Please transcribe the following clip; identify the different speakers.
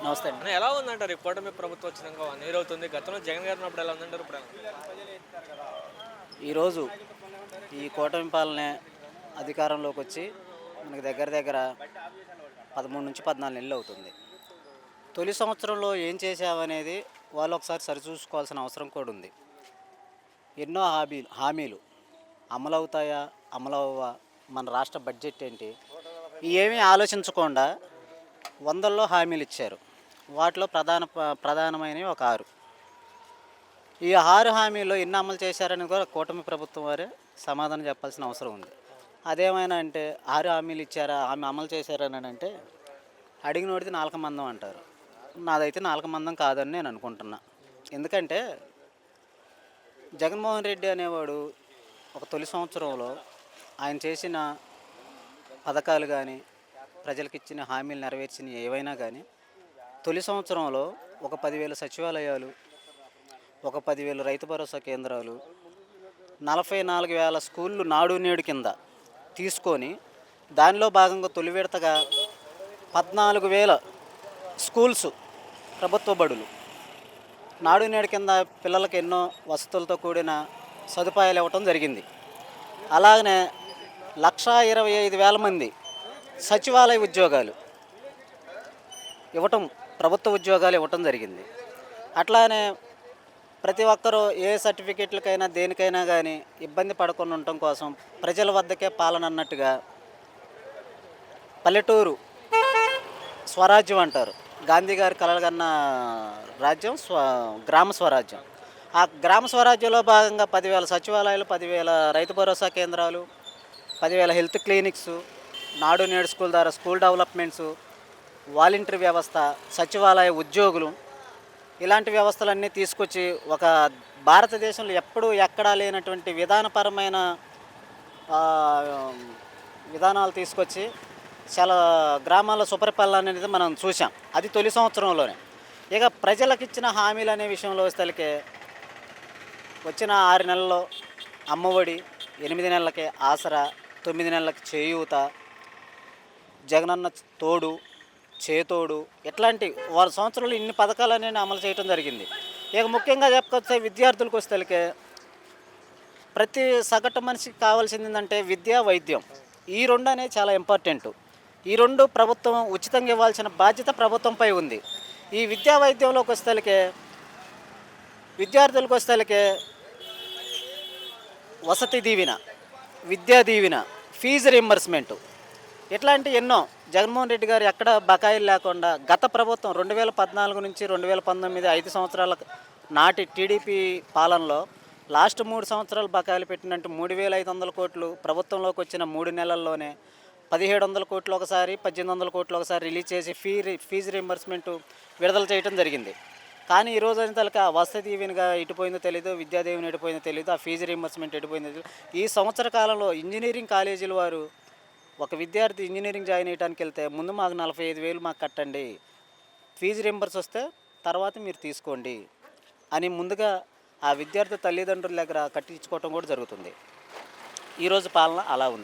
Speaker 1: నమస్తే అండి.
Speaker 2: అన్న ఎలా ఉందంటారు ఈ కూటమి ప్రభుత్వం వచ్చినాక 1 ఇయర్ అవుతుంది. గతంలో జగన్ గారు ఉన్నప్పుడు ఎలా ఉందంటారు? ఇప్పుడు
Speaker 1: ఈరోజు ఈ కూటమి పాలనే అధికారంలోకి వచ్చి మనకి దగ్గర దగ్గర 13 నుంచి 14 నెలలు అవుతుంది. తొలి సంవత్సరంలో ఏం చేసామనేది వాళ్ళు ఒకసారి సరిచూసుకోవాల్సిన అవసరం కూడా ఉంది. ఎన్నో హామీలు అమలవుతాయా, అమలవ్వవా, మన రాష్ట్ర బడ్జెట్ ఏంటి, ఏమీ ఆలోచించకుండా వందల్లో హామీలు ఇచ్చారు. వాటిలో ప్రధానమైనవి ఒక 6. ఈ 6 హామీల్లో ఎన్ని అమలు చేశారని కూడా కూటమి ప్రభుత్వం వారే సమాధానం చెప్పాల్సిన అవసరం ఉంది. అదేమైనా అంటే 6 హామీలు ఇచ్చారా, ఆమె అమలు చేశారని అంటే అడిగినోడిది నాలుక మందం అంటారు. నాదైతే నాలుక మందం కాదని నేను అనుకుంటున్నా. ఎందుకంటే జగన్మోహన్ రెడ్డి అనేవాడు ఒక తొలి సంవత్సరంలో ఆయన చేసిన పథకాలు కానీ, ప్రజలకు ఇచ్చిన హామీలు నెరవేర్చిన ఏవైనా కానీ తొలి సంవత్సరంలో ఒక 10,000 సచివాలయాలు, ఒక 10,000 రైతు భరోసా కేంద్రాలు, 44,000 స్కూళ్ళు నాడు నేడు కింద తీసుకొని దానిలో భాగంగా తొలి విడతగా 14,000 స్కూల్స్, ప్రభుత్వ బడులు నాడు నేడు కింద పిల్లలకు ఎన్నో వసతులతో కూడిన సదుపాయాలు ఇవ్వటం జరిగింది. అలాగనే 1,25,000 మంది సచివాలయ ఉద్యోగాలు ఇవ్వటం, ప్రభుత్వ ఉద్యోగాలు ఇవ్వటం జరిగింది. అట్లానే ప్రతి ఒక్కరూ ఏ సర్టిఫికెట్లకైనా దేనికైనా కానీ ఇబ్బంది పడకుండా ఉండటం కోసం ప్రజల వద్దకే పాలన అన్నట్టుగా పల్లెటూరు స్వరాజ్యం అంటారు. గాంధీ గారి కలలుగన్న రాజ్యం గ్రామ స్వరాజ్యం. ఆ గ్రామ స్వరాజ్యంలో భాగంగా 10,000 సచివాలయాలు, 10,000 రైతు భరోసా కేంద్రాలు, 10,000 హెల్త్ క్లినిక్స్, నాడు నేడు స్కూల్ ద్వారా స్కూల్ డెవలప్మెంట్స్, వాలంటరీ వ్యవస్థ, సచివాలయ ఉద్యోగులు, ఇలాంటి వ్యవస్థలన్నీ తీసుకొచ్చి ఒక భారతదేశంలో ఎప్పుడూ ఎక్కడా లేనటువంటి విధానపరమైన విధానాలు తీసుకొచ్చి చాలా గ్రామాల్లో సుపరిపాలన అనేది మనం చూసాం. అది తొలి సంవత్సరంలోనే. ఇక ప్రజలకు ఇచ్చిన హామీలు అనే విషయంలో వస్తే వచ్చిన 6 నెలల్లో అమ్మఒడి, 8 నెలలకే ఆసరా, 9 నెలలకి చేయూత, జగనన్న తోడు, చేతోడు, ఇట్లాంటి వాళ్ళ సంవత్సరంలో ఇన్ని పథకాలనే అమలు చేయడం జరిగింది. ఇక ముఖ్యంగా చెప్పుకొస్తే విద్యార్థులకు వస్తే ప్రతి సగటు మనిషికి కావాల్సింది ఏంటంటే విద్య, వైద్యం. ఈ 2 అనేది చాలా ఇంపార్టెంట్. ఈ 2 ప్రభుత్వం ఉచితంగా ఇవ్వాల్సిన బాధ్యత ప్రభుత్వంపై ఉంది. ఈ విద్యా వైద్యంలోకి వస్తే విద్యార్థులకు వస్తే వసతి దీవెన, విద్యా దీవెన, ఫీజు రీయింబర్స్మెంటు, ఇట్లాంటి ఎన్నో జగన్మోహన్ రెడ్డి గారు ఎక్కడ బకాయిలు లేకుండా గత ప్రభుత్వం 2014 నుంచి 2019 5 సంవత్సరాల నాటి టీడీపీ పాలనలో లాస్ట్ 3 సంవత్సరాలు బకాయిలు పెట్టినట్టు 3,500 కోట్లు ప్రభుత్వంలోకి వచ్చిన 3 నెలల్లోనే 1,700 కోట్లు ఒకసారి, 1,800 కోట్లు ఒకసారి రిలీజ్ చేసి ఫీజు రీయింబర్స్మెంట్ విడుదల చేయడం జరిగింది. కానీ ఈరోజు అంతలకి ఆ వసతి దీవెనగా ఎటుపోయిందో తెలియదు, విద్యాదీవెన ఎటుపోయిందో తెలియదు, ఆ ఫీజు రీయింబర్స్మెంట్ ఎటుపోయిందో తెలియదు. ఈ సంవత్సర కాలంలో ఇంజనీరింగ్ కాలేజీల వారు ఒక విద్యార్థి ఇంజనీరింగ్ జాయిన్ అయ్యడానికి వెళ్తే ముందు మాకు 45,000 మాకు కట్టండి, ఫీజు రీయింబర్స్ వస్తే తర్వాత మీరు తీసుకోండి అని ముందుగా ఆ విద్యార్థి తల్లిదండ్రుల దగ్గర కట్టించుకోవటం కూడా జరుగుతుంది. ఈరోజు పాలన అలా ఉంది.